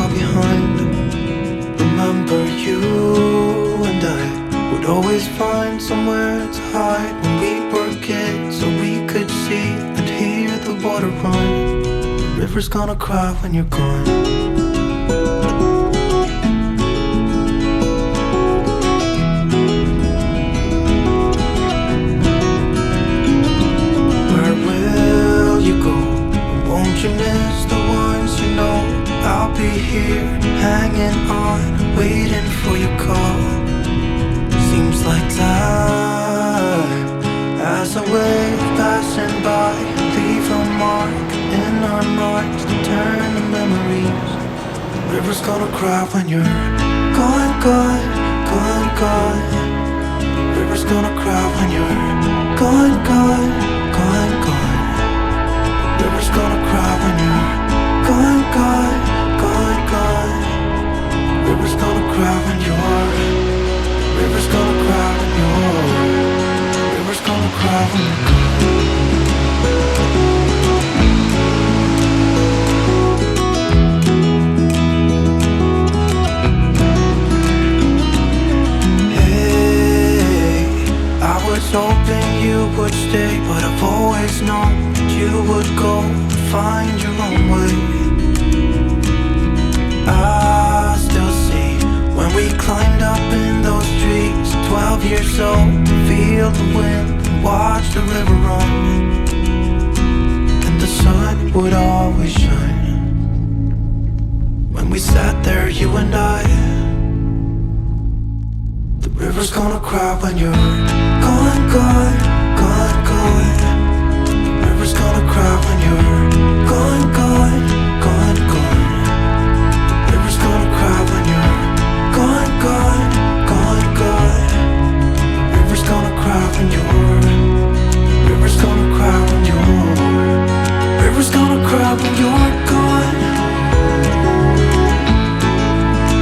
all behind. Remember you and I would always find somewhere to hide when we were kids, so we could see and hear the water run. The river's gonna cry when you're gone. Won't you miss the ones you know? I'll be here, hanging on, waiting for your call. Seems like time as a wave passing by, leave a mark in our minds to turn to memories. The river's gonna cry when you're gone, gone, gone, gone. The river's gonna cry when you're gone, gone, gone, gone. River's gonna cry when you're gone, gone, gone, gone. River's gonna cry when you're. River's gonna cry when you're. River's gonna cry when you're gone. Hey, I was hoping you would stay, but I've always known you would go find your own way. I still see when we climbed up in those trees, 12 years old, to feel the wind and watch the river run. And the sun would always shine when we sat there, you and I. The river's gonna cry when you're gone, gone, gone, gone. River's gonna cry when you're gone, gone, gone, gone. River's gonna cry when you're gone, gone, gone, gone. River's gonna cry when you're. River's gonna cry when you're. River's gonna cry when you're gone.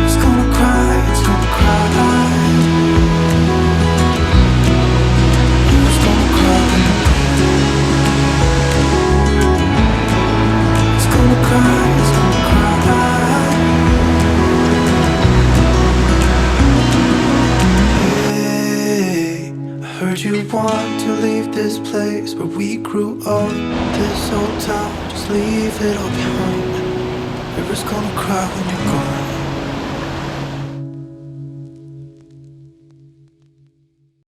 It's gonna cry, it's gonna cry. River's gonna cry when you're gone. It's gonna cry, it's gonna cry. Hey, I heard you want to leave this place where we grew up. This old town, just leave it all behind. River's gonna cry when you're gone.